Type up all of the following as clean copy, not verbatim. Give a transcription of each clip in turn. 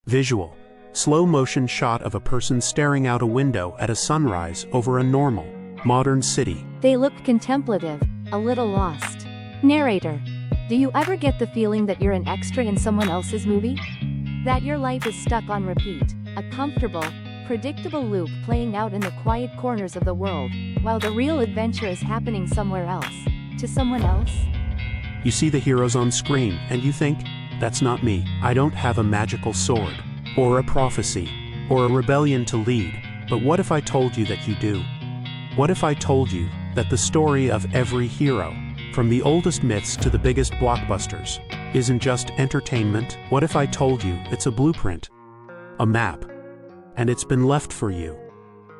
Visual. Slow motion shot of a person staring out a window at a sunrise over a normal, modern city. They look contemplative, a little lost. Narrator. Do you ever get the feeling that you're an extra in someone else's movie? That your life is stuck on repeat, a comfortable, predictable loop playing out in the quiet corners of the world, while the real adventure is happening somewhere else, to someone else? You see the heroes on screen, and you think, that's not me. I don't have a magical sword, or a prophecy, or a rebellion to lead, but what if I told you that you do? What if I told you that the story of every hero, from the oldest myths to the biggest blockbusters, isn't just entertainment? What if I told you it's a blueprint, a map, and it's been left for you?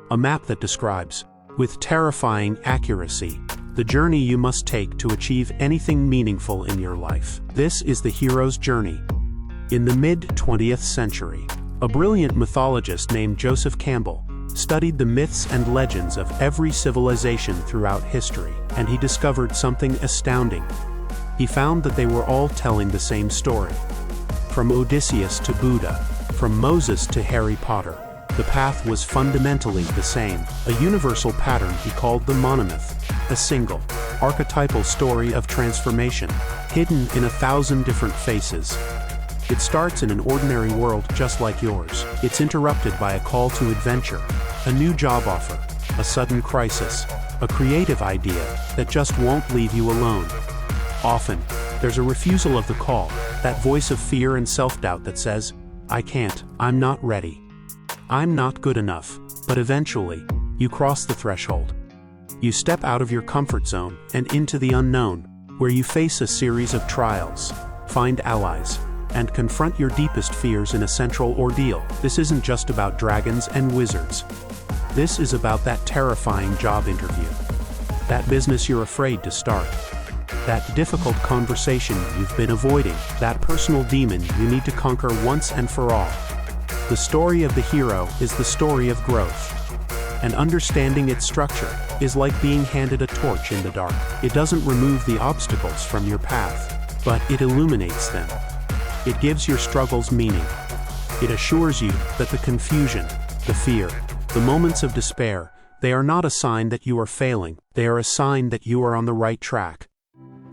A map that describes, with terrifying accuracy, the journey you must take to achieve anything meaningful in your life. This is the hero's journey. In the mid-20th century, a brilliant mythologist named Joseph Campbell studied the myths and legends of every civilization throughout history, and he discovered something astounding. He found that they were all telling the same story. From Odysseus to Buddha, from Moses to Harry Potter, the path was fundamentally the same, a universal pattern he called the Monomyth, a single, archetypal story of transformation, hidden in 1,000 different faces. It starts in an ordinary world just like yours. It's interrupted by a call to adventure, a new job offer, a sudden crisis, a creative idea that just won't leave you alone. Often, there's a refusal of the call, that voice of fear and self-doubt that says, I can't, I'm not ready, I'm not good enough. But eventually, you cross the threshold. You step out of your comfort zone and into the unknown, where you face a series of trials, find allies, and confront your deepest fears in a central ordeal. This isn't just about dragons and wizards. This is about that terrifying job interview, that business you're afraid to start, that difficult conversation you've been avoiding, that personal demon you need to conquer once and for all. The story of the hero is the story of growth. And understanding its structure is like being handed a torch in the dark. It doesn't remove the obstacles from your path, but it illuminates them. It gives your struggles meaning. It assures you that the confusion, the fear, the moments of despair, they are not a sign that you are failing. They are a sign that you are on the right track.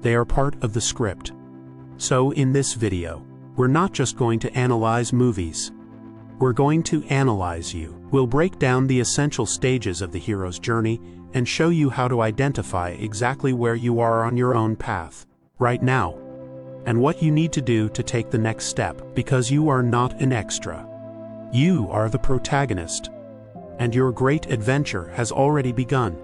They are part of the script. So in this video, we're not just going to analyze movies. We're going to analyze you. We'll break down the essential stages of the hero's journey and show you how to identify exactly where you are on your own path, right now, and what you need to do to take the next step, because you are not an extra. You are the protagonist, and your great adventure has already begun.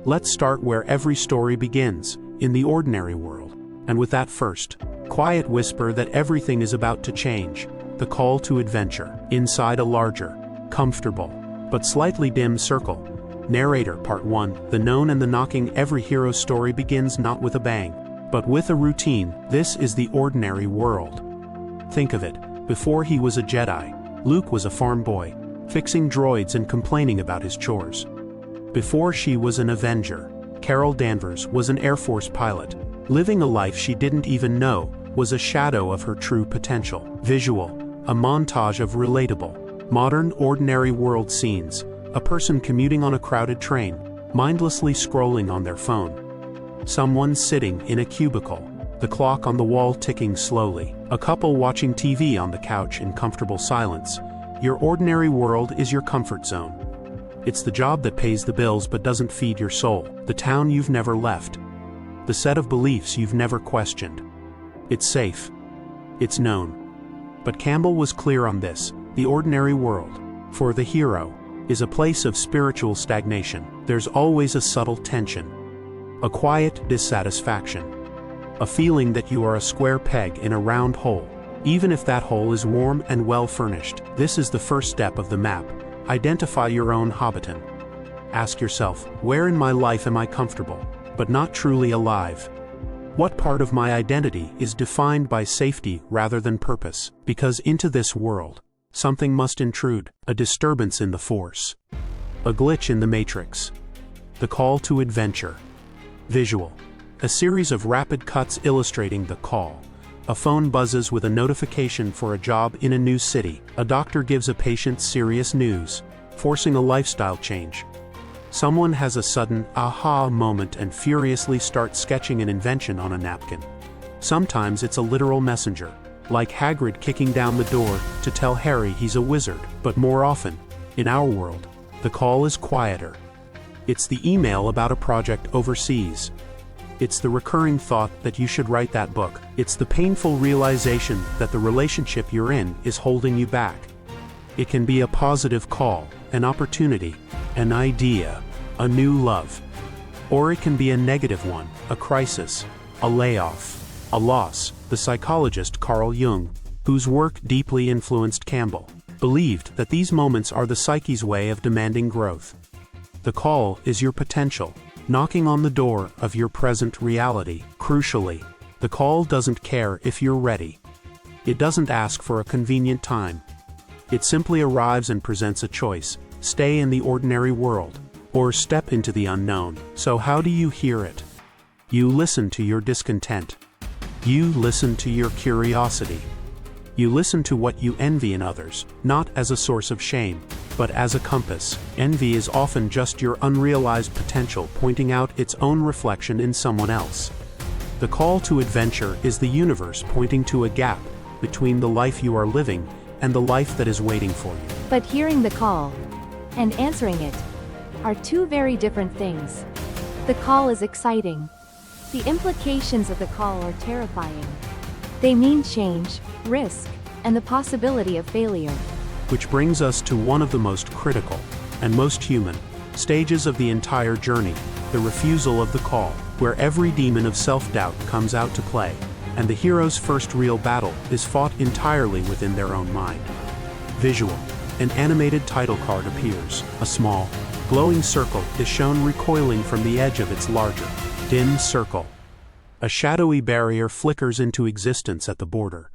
Let's start where every story begins, in the ordinary world, and with that first, quiet whisper that everything is about to change. The call to adventure, inside a larger, comfortable, but slightly dim circle. Narrator Part 1. The known and the knocking. Every hero's story begins not with a bang, but with a routine. This is the ordinary world. Think of it. Before he was a Jedi, Luke was a farm boy, fixing droids and complaining about his chores. Before she was an Avenger, Carol Danvers was an Air Force pilot, living a life she didn't even know was a shadow of her true potential. Visual. A montage of relatable, modern ordinary world scenes, a person commuting on a crowded train, mindlessly scrolling on their phone. Someone sitting in a cubicle, the clock on the wall ticking slowly, a couple watching TV on the couch in comfortable silence. Your ordinary world is your comfort zone. It's the job that pays the bills but doesn't feed your soul, the town you've never left, the set of beliefs you've never questioned. It's safe. It's known. But Campbell was clear on this. The ordinary world, for the hero, is a place of spiritual stagnation. There's always a subtle tension, a quiet dissatisfaction, a feeling that you are a square peg in a round hole, even if that hole is warm and well furnished. This is the first step of the map. Identify your own hobbiton. Ask yourself, where in my life am I comfortable, but not truly alive? What part of my identity is defined by safety rather than purpose? Because into this world, something must intrude, a disturbance in the force, a glitch in the matrix. The call to adventure. Visual. A series of rapid cuts illustrating the call, A phone buzzes with a notification for a job in a new city. A doctor gives a patient serious news, forcing a lifestyle change. Someone has a sudden aha moment and furiously starts sketching an invention on a napkin. Sometimes it's a literal messenger, like Hagrid kicking down the door to tell Harry he's a wizard. But more often, in our world, the call is quieter. It's the email about a project overseas. It's the recurring thought that you should write that book. It's the painful realization that the relationship you're in is holding you back. It can be a positive call, an opportunity, an idea, a new love. Or it can be a negative one, a crisis, a layoff, a loss. The psychologist Carl Jung, whose work deeply influenced Campbell, believed that these moments are the psyche's way of demanding growth. The call is your potential, knocking on the door of your present reality. Crucially, the call doesn't care if you're ready. It doesn't ask for a convenient time. It simply arrives and presents a choice: stay in the ordinary world, or step into the unknown. So how do you hear it? You listen to your discontent. You listen to your curiosity. You listen to what you envy in others, not as a source of shame, but as a compass. Envy is often just your unrealized potential pointing out its own reflection in someone else. The call to adventure is the universe pointing to a gap between the life you are living and the life that is waiting for you. But hearing the call and answering it are two very different things. The call is exciting. The implications of the call are terrifying. They mean change, risk, and the possibility of failure. Which brings us to one of the most critical, and most human, stages of the entire journey, the refusal of the call, where every demon of self-doubt comes out to play, and the hero's first real battle is fought entirely within their own mind. Visual. An animated title card appears. A small, glowing circle is shown recoiling from the edge of its larger, dim circle. A shadowy barrier flickers into existence at the border.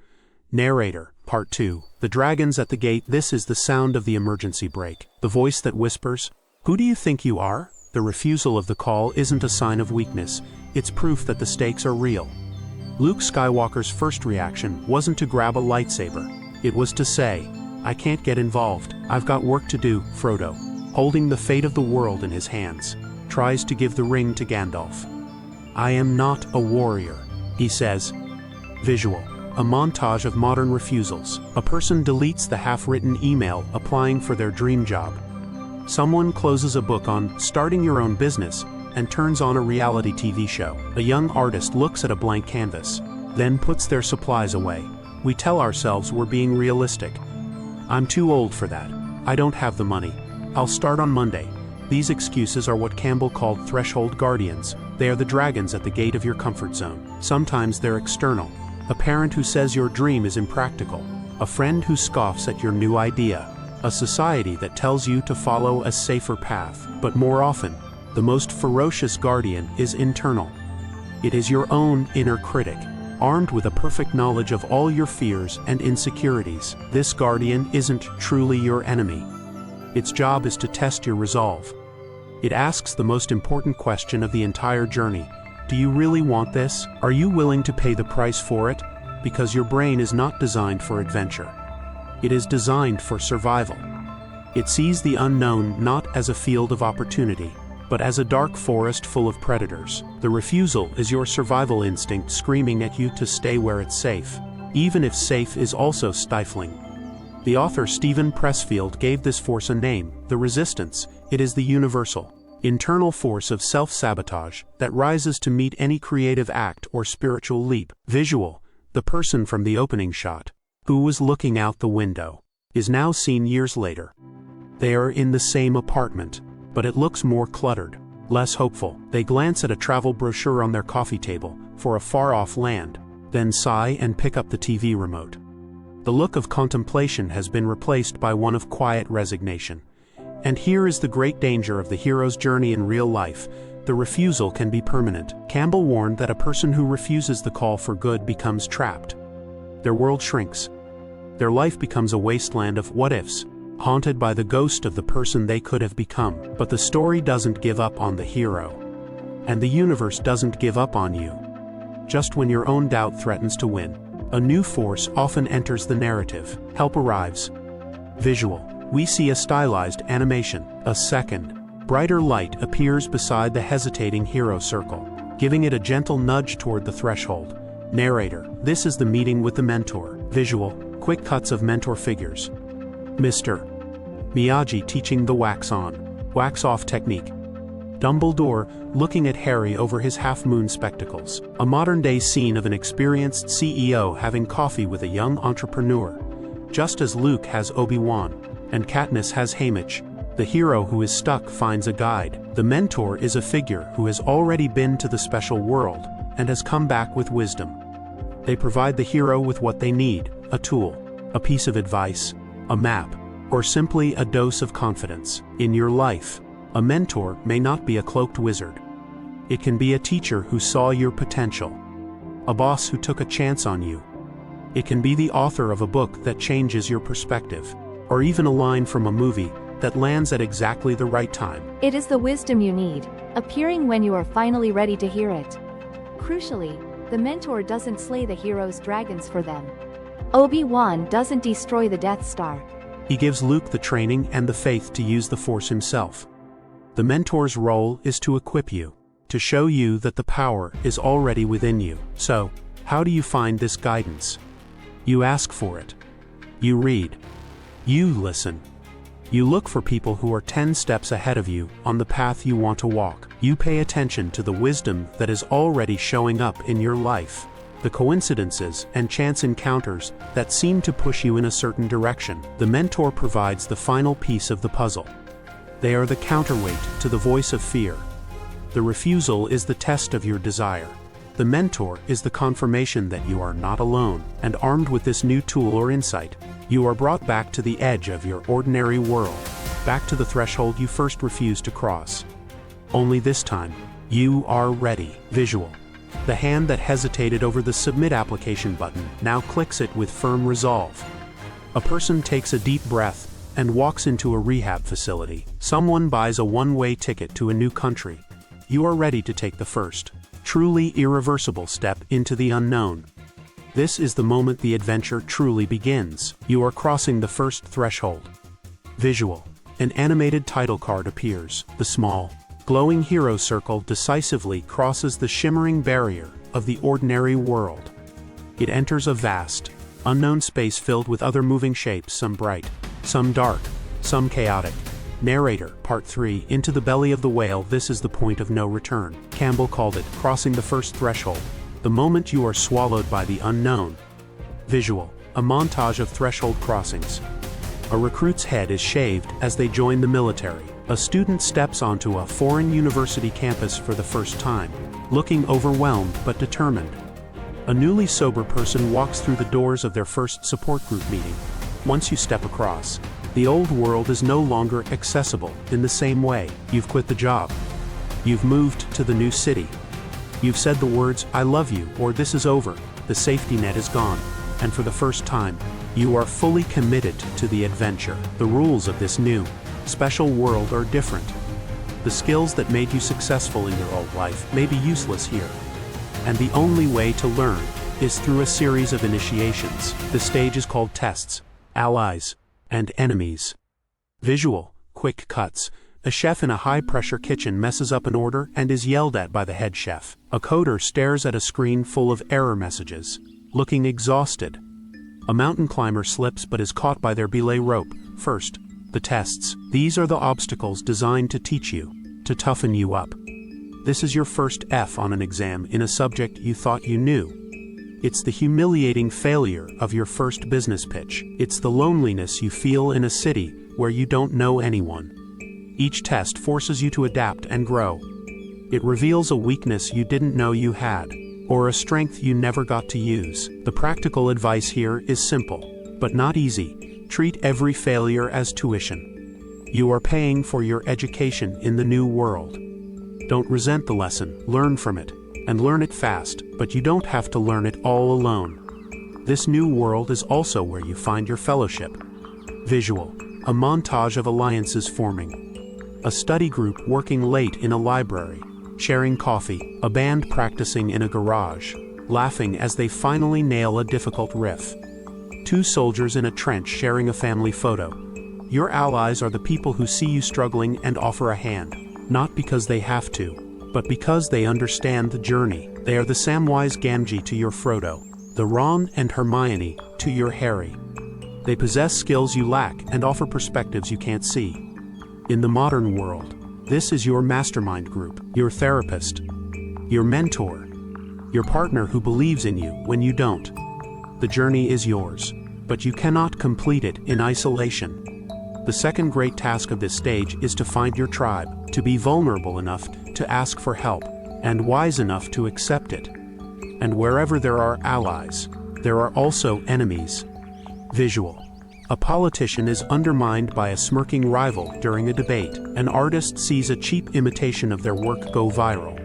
Narrator, Part 2. The dragons at the gate. This is the sound of the emergency brake. The voice that whispers, "Who do you think you are?" The refusal of the call isn't a sign of weakness, it's proof that the stakes are real. Luke Skywalker's first reaction wasn't to grab a lightsaber. It was to say, "I can't get involved. I've got work to do." Frodo, holding the fate of the world in his hands, tries to give the ring to Gandalf. "I am not a warrior," he says. Visual. A montage of modern refusals. A person deletes the half-written email applying for their dream job. Someone closes a book on starting your own business and turns on a reality TV show. A young artist looks at a blank canvas, then puts their supplies away. We tell ourselves we're being realistic. "I'm too old for that. I don't have the money. I'll start on Monday." These excuses are what Campbell called threshold guardians. They are the dragons at the gate of your comfort zone. Sometimes they're external. A parent who says your dream is impractical. A friend who scoffs at your new idea. A society that tells you to follow a safer path. But more often, the most ferocious guardian is internal. It is your own inner critic, armed with a perfect knowledge of all your fears and insecurities. This guardian isn't truly your enemy. Its job is to test your resolve. It asks the most important question of the entire journey. Do you really want this? Are you willing to pay the price for it? Because your brain is not designed for adventure. It is designed for survival. It sees the unknown not as a field of opportunity, but as a dark forest full of predators. The refusal is your survival instinct screaming at you to stay where it's safe, even if safe is also stifling. The author Stephen Pressfield gave this force a name, the resistance. It is the universal, internal force of self-sabotage that rises to meet any creative act or spiritual leap. Visual. The person from the opening shot, who was looking out the window, is now seen years later. They are in the same apartment, but it looks more cluttered, less hopeful. They glance at a travel brochure on their coffee table for a far-off land, then sigh and pick up the TV remote. The look of contemplation has been replaced by one of quiet resignation. And here is the great danger of the hero's journey in real life. The refusal can be permanent. Campbell warned that a person who refuses the call for good becomes trapped. Their world shrinks. Their life becomes a wasteland of what-ifs, haunted by the ghost of the person they could have become. But the story doesn't give up on the hero. And the universe doesn't give up on you. Just when your own doubt threatens to win. A new force often enters the narrative. Help arrives. Visual. We see a stylized animation. A second, brighter light appears beside the hesitating hero circle, giving it a gentle nudge toward the threshold. Narrator. This is the meeting with the mentor. Visual. Quick cuts of mentor figures. Mr. Miyagi teaching the wax-on, wax-off technique. Dumbledore looking at Harry over his half-moon spectacles. A modern-day scene of an experienced CEO having coffee with a young entrepreneur. Just as Luke has Obi-Wan, and Katniss has Haymitch. The hero who is stuck finds a guide. The mentor is a figure who has already been to the special world, and has come back with wisdom. They provide the hero with what they need, a tool, a piece of advice, a map, or simply a dose of confidence. In your life, a mentor may not be a cloaked wizard. It can be a teacher who saw your potential, a boss who took a chance on you. It can be the author of a book that changes your perspective, or even a line from a movie that lands at exactly the right time. It is the wisdom you need, appearing when you are finally ready to hear it. Crucially, the mentor doesn't slay the hero's dragons for them. Obi-Wan doesn't destroy the Death Star. He gives Luke the training and the faith to use the Force himself. The mentor's role is to equip you, to show you that the power is already within you. So, how do you find this guidance? You ask for it. You read. You listen. You look for people who are 10 steps ahead of you on the path you want to walk. You pay attention to the wisdom that is already showing up in your life, the coincidences and chance encounters that seem to push you in a certain direction. The mentor provides the final piece of the puzzle. They are the counterweight to the voice of fear. The refusal is the test of your desire. The mentor is the confirmation that you are not alone, and armed with this new tool or insight, you are brought back to the edge of your ordinary world, back to the threshold you first refused to cross. Only this time, you are ready. Visual. The hand that hesitated over the submit application button now clicks it with firm resolve. A person takes a deep breath and walks into a rehab facility. Someone buys a one-way ticket to a new country. You are ready to take the first, truly irreversible step into the unknown. This is the moment the adventure truly begins. You are crossing the first threshold. Visual. An animated title card appears. The small, glowing hero circle decisively crosses the shimmering barrier of the ordinary world. It enters a vast, unknown space filled with other moving shapes, some bright, some dark, some chaotic. Narrator, Part 3, Into the Belly of the Whale. This is the point of no return. Campbell called it crossing the first threshold, the moment you are swallowed by the unknown. Visual. A montage of threshold crossings. A recruit's head is shaved as they join the military. A student steps onto a foreign university campus for the first time, looking overwhelmed but determined. A newly sober person walks through the doors of their first support group meeting. Once you step across, the old world is no longer accessible in the same way. You've quit the job. You've moved to the new city. You've said the words, "I love you," or "This is over." The safety net is gone, and for the first time, you are fully committed to the adventure. The rules of this new, special world are different. The skills that made you successful in your old life may be useless here. And the only way to learn is through a series of initiations. The stage is called tests, allies, and enemies. Visual. Quick cuts. A chef in a high-pressure kitchen messes up an order and is yelled at by the head chef. A coder stares at a screen full of error messages, looking exhausted. A mountain climber slips but is caught by their belay rope. First, the tests. These are the obstacles designed to teach you, to toughen you up. This is your first F on an exam in a subject you thought you knew. It's the humiliating failure of your first business pitch. It's the loneliness you feel in a city where you don't know anyone. Each test forces you to adapt and grow. It reveals a weakness you didn't know you had, or a strength you never got to use. The practical advice here is simple, but not easy. Treat every failure as tuition. You are paying for your education in the new world. Don't resent the lesson, learn from it, and learn it fast, but you don't have to learn it all alone. This new world is also where you find your fellowship. Visual. A montage of alliances forming. A study group working late in a library, sharing coffee, a band practicing in a garage, laughing as they finally nail a difficult riff. Two soldiers in a trench sharing a family photo. Your allies are the people who see you struggling and offer a hand, not because they have to, but because they understand the journey. They are the Samwise Gamgee to your Frodo, the Ron and Hermione to your Harry. They possess skills you lack and offer perspectives you can't see. In the modern world, this is your mastermind group, your therapist, your mentor, your partner who believes in you when you don't. The journey is yours, but you cannot complete it in isolation. The second great task of this stage is to find your tribe, to be vulnerable enough to ask for help, and wise enough to accept it. And wherever there are allies, there are also enemies. Visual. A politician is undermined by a smirking rival during a debate. An artist sees a cheap imitation of their work go viral.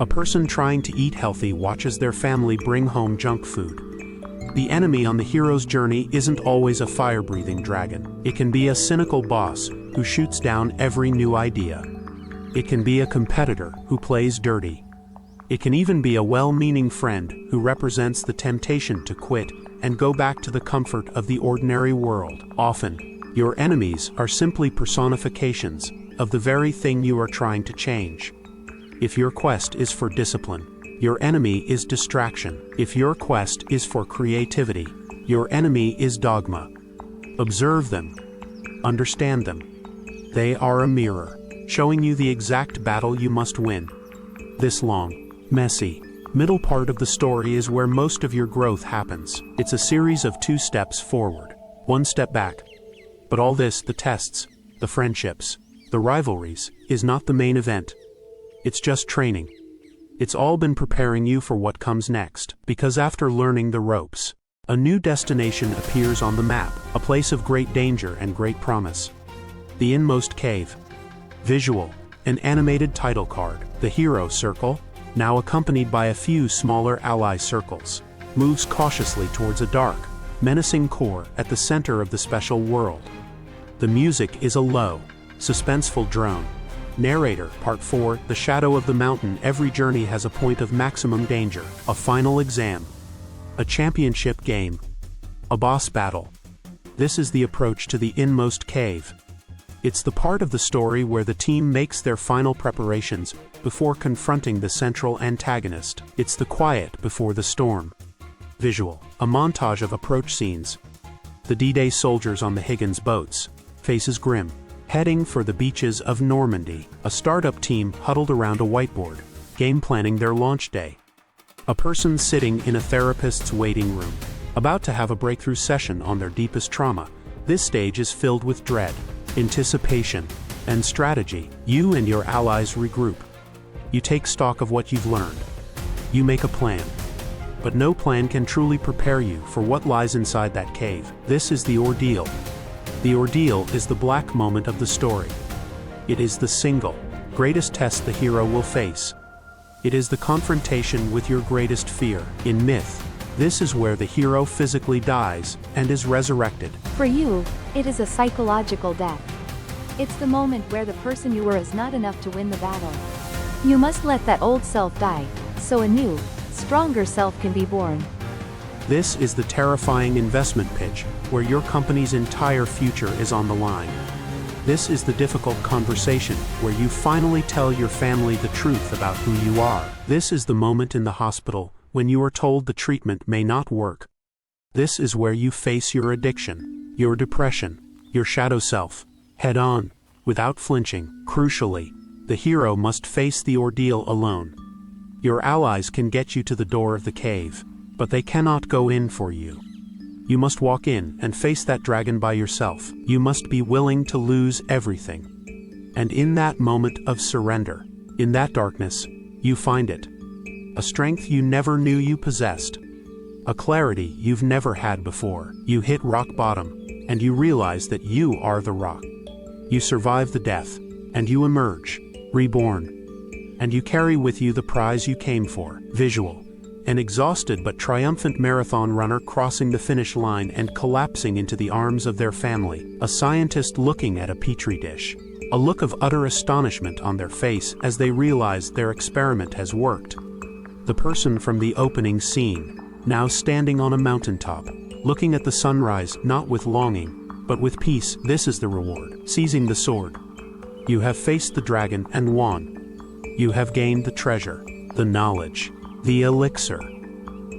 A person trying to eat healthy watches their family bring home junk food. The enemy on the hero's journey isn't always a fire-breathing dragon. It can be a cynical boss who shoots down every new idea. It can be a competitor who plays dirty. It can even be a well-meaning friend who represents the temptation to quit and go back to the comfort of the ordinary world. Often, your enemies are simply personifications of the very thing you are trying to change. If your quest is for discipline, your enemy is distraction. If your quest is for creativity, your enemy is dogma. Observe them. Understand them. They are a mirror, showing you the exact battle you must win. This long, messy, middle part of the story is where most of your growth happens. It's a series of 2 steps forward, 1 step back. But all this, the tests, the friendships, the rivalries, is not the main event. It's just training. It's all been preparing you for what comes next, because after learning the ropes, a new destination appears on the map, a place of great danger and great promise. The Inmost Cave. Visual. An animated title card. The hero circle, now accompanied by a few smaller ally circles, moves cautiously towards a dark, menacing core at the center of the special world. The music is a low, suspenseful drone. Narrator, Part 4, The Shadow of the Mountain. Every journey has a point of maximum danger, a final exam, a championship game, a boss battle. This is the approach to the Inmost Cave. It's the part of the story where the team makes their final preparations before confronting the central antagonist. It's the quiet before the storm. Visual. A montage of approach scenes. The D-Day soldiers on the Higgins boats, faces grim, heading for the beaches of Normandy. A startup team huddled around a whiteboard, game planning their launch day. A person sitting in a therapist's waiting room, about to have a breakthrough session on their deepest trauma. This stage is filled with dread, anticipation, and strategy. You and your allies regroup. You take stock of what you've learned. You make a plan. But no plan can truly prepare you for what lies inside that cave. This is the ordeal. The ordeal is the black moment of the story. It is the single greatest test the hero will face. It is the confrontation with your greatest fear. In myth, this is where the hero physically dies and is resurrected. For you, it is a psychological death. It's the moment where the person you were is not enough to win the battle. You must let that old self die, so a new, stronger self can be born. This is the terrifying investment pitch, where your company's entire future is on the line. This is the difficult conversation, where you finally tell your family the truth about who you are. This is the moment in the hospital, when you are told the treatment may not work. This is where you face your addiction, your depression, your shadow self, head on, without flinching. Crucially, the hero must face the ordeal alone. Your allies can get you to the door of the cave, but they cannot go in for you. You must walk in and face that dragon by yourself. You must be willing to lose everything. And in that moment of surrender, in that darkness, you find it. A strength you never knew you possessed. A clarity you've never had before. You hit rock bottom, and you realize that you are the rock. You survive the death, and you emerge, reborn. And you carry with you the prize you came for. Visual. An exhausted but triumphant marathon runner crossing the finish line and collapsing into the arms of their family. A scientist looking at a petri dish. A look of utter astonishment on their face as they realize their experiment has worked. The person from the opening scene, now standing on a mountaintop, looking at the sunrise not with longing, but with peace. This is the reward. Seizing the sword. You have faced the dragon and won. You have gained the treasure, the knowledge, the elixir.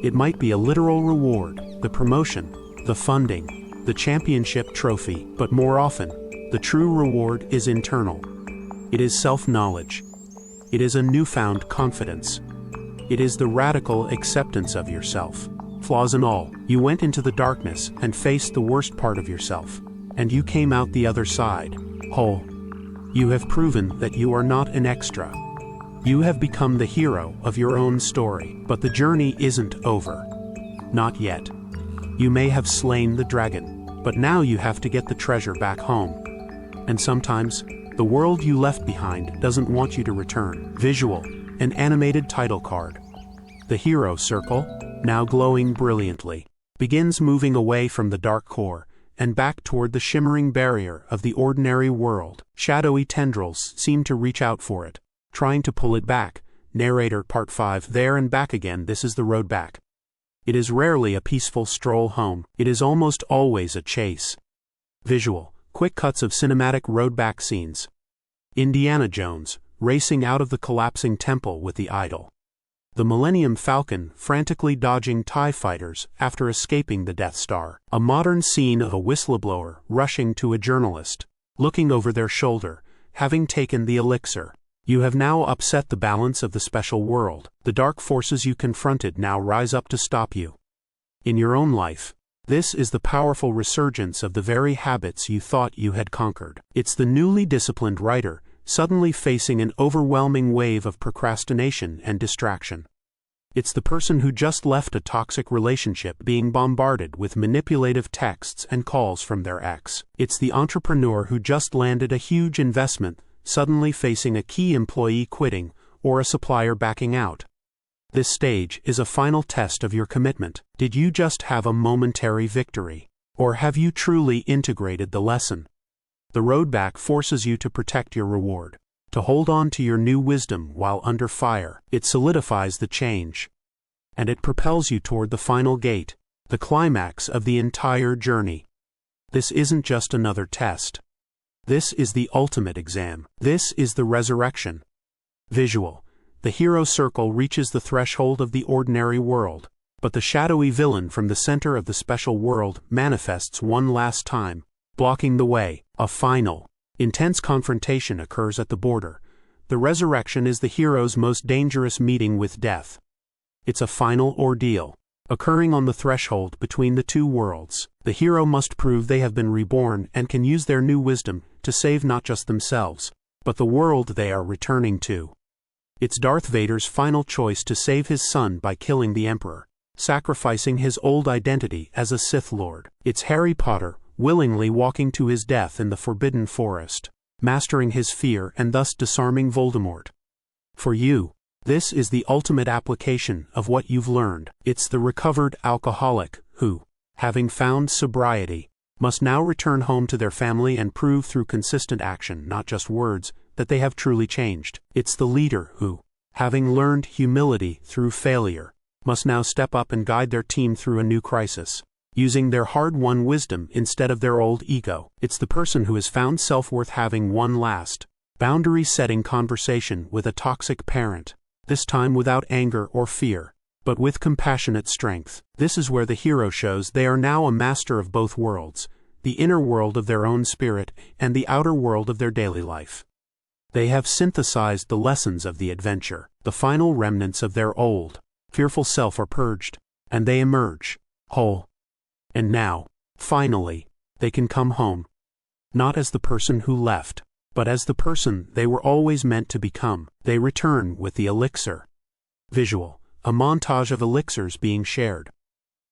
It might be a literal reward, the promotion, the funding, the championship trophy, but more often, the true reward is internal. It is self-knowledge. It is a newfound confidence. It is the radical acceptance of yourself. Flaws and all, you went into the darkness and faced the worst part of yourself, and you came out the other side, whole. You have proven that you are not an extra. You have become the hero of your own story, but the journey isn't over. Not yet. You may have slain the dragon, but now you have to get the treasure back home. And sometimes, the world you left behind doesn't want you to return. Visual, an animated title card. The hero circle, now glowing brilliantly, begins moving away from the dark core and back toward the shimmering barrier of the ordinary world. Shadowy tendrils seem to reach out for it, trying to pull it back. Narrator Part 5. There and back again. This is the road back. It is rarely a peaceful stroll home. It is almost always a chase. Visual, quick cuts of cinematic road back scenes. Indiana Jones, racing out of the collapsing temple with the idol. The Millennium Falcon frantically dodging TIE fighters after escaping the Death Star. A modern scene of a whistleblower rushing to a journalist, looking over their shoulder, having taken the elixir. You have now upset the balance of the special world. The dark forces you confronted now rise up to stop you. In your own life, this is the powerful resurgence of the very habits you thought you had conquered. It's the newly disciplined writer, suddenly facing an overwhelming wave of procrastination and distraction. It's the person who just left a toxic relationship being bombarded with manipulative texts and calls from their ex. It's the entrepreneur who just landed a huge investment, suddenly facing a key employee quitting or a supplier backing out. This stage is a final test of your commitment. Did you just have a momentary victory? Or have you truly integrated the lesson? The road back forces you to protect your reward, to hold on to your new wisdom while under fire. It solidifies the change. And it propels you toward the final gate, the climax of the entire journey. This isn't just another test. This is the ultimate exam. This is the resurrection. Visual. The hero circle reaches the threshold of the ordinary world, but the shadowy villain from the center of the special world manifests one last time, blocking the way. A final, intense confrontation occurs at the border. The resurrection is the hero's most dangerous meeting with death. It's a final ordeal, occurring on the threshold between the two worlds. The hero must prove they have been reborn and can use their new wisdom to save not just themselves, but the world they are returning to. It's Darth Vader's final choice to save his son by killing the Emperor, sacrificing his old identity as a Sith Lord. It's Harry Potter, willingly walking to his death in the Forbidden Forest, mastering his fear and thus disarming Voldemort. For you, this is the ultimate application of what you've learned. It's the recovered alcoholic who, having found sobriety, must now return home to their family and prove through consistent action, not just words, that they have truly changed. It's the leader who, having learned humility through failure, must now step up and guide their team through a new crisis, using their hard-won wisdom instead of their old ego. It's the person who has found self-worth having one last, boundary-setting conversation with a toxic parent, this time without anger or fear, but with compassionate strength. This is where the hero shows they are now a master of both worlds, the inner world of their own spirit and the outer world of their daily life. They have synthesized the lessons of the adventure. The final remnants of their old, fearful self are purged, and they emerge, whole. And now, finally, they can come home. Not as the person who left, but as the person they were always meant to become. They return with the elixir. Visual, a montage of elixirs being shared.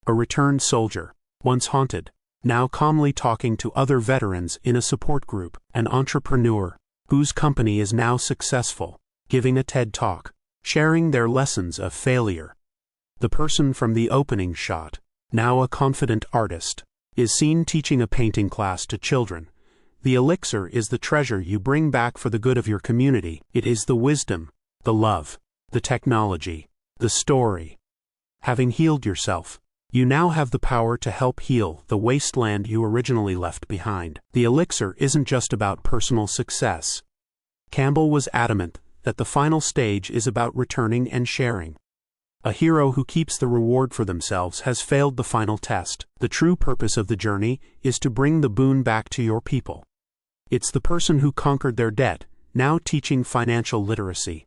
A returned soldier, once haunted, now calmly talking to other veterans in a support group. An entrepreneur, whose company is now successful, giving a TED Talk, sharing their lessons of failure. The person from the opening shot, now a confident artist, is seen teaching a painting class to children. The elixir is the treasure you bring back for the good of your community. It is the wisdom, the love, the technology, The story. Having healed yourself, you now have the power to help heal the wasteland you originally left behind. The elixir isn't just about personal success. Campbell was adamant that the final stage is about returning and sharing. A hero who keeps the reward for themselves has failed the final test. The true purpose of the journey is to bring the boon back to your people. It's the person who conquered their debt, now teaching financial literacy.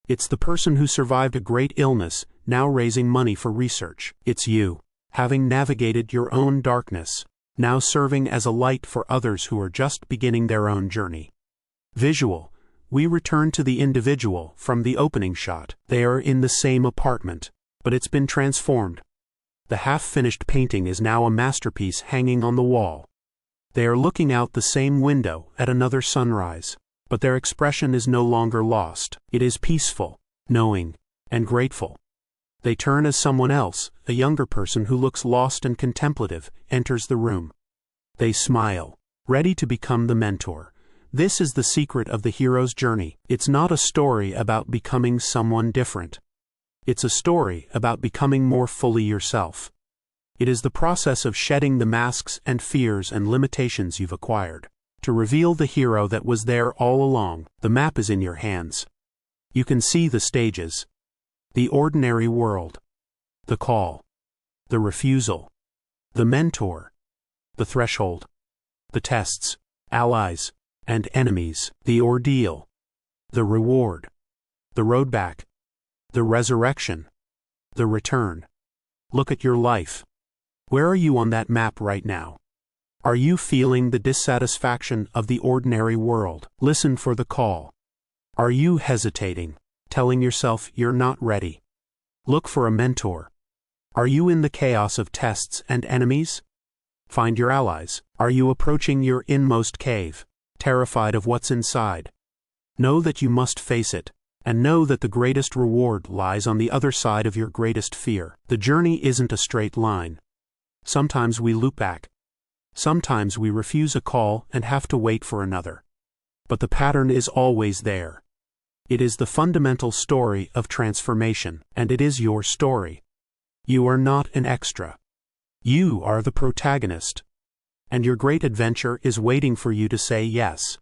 It's the person who survived a great illness, now raising money for research. It's you, having navigated your own darkness, now serving as a light for others who are just beginning their own journey. Visual. We return to the individual from the opening shot. They are in the same apartment, but it's been transformed. The half-finished painting is now a masterpiece hanging on the wall. They are looking out the same window at another sunrise, but their expression is no longer lost. It is peaceful, knowing, and grateful. They turn as someone else, a younger person who looks lost and contemplative, enters the room. They smile, ready to become the mentor. This is the secret of the hero's journey. It's not a story about becoming someone different. It's a story about becoming more fully yourself. It is the process of shedding the masks and fears and limitations you've acquired, to reveal the hero that was there all along. The map is in your hands. You can see the stages. The ordinary world. The call. The refusal. The mentor. The threshold. The tests. Allies. And enemies. The ordeal. The reward. The road back. The resurrection. The return. Look at your life. Where are you on that map right now? Are you feeling the dissatisfaction of the ordinary world? Listen for the call. Are you hesitating, telling yourself you're not ready? Look for a mentor. Are you in the chaos of tests and enemies? Find your allies. Are you approaching your inmost cave, terrified of what's inside? Know that you must face it, and know that the greatest reward lies on the other side of your greatest fear. The journey isn't a straight line. Sometimes we loop back. Sometimes we refuse a call and have to wait for another. But the pattern is always there. It is the fundamental story of transformation, and it is your story. You are not an extra. You are the protagonist. And your great adventure is waiting for you to say yes.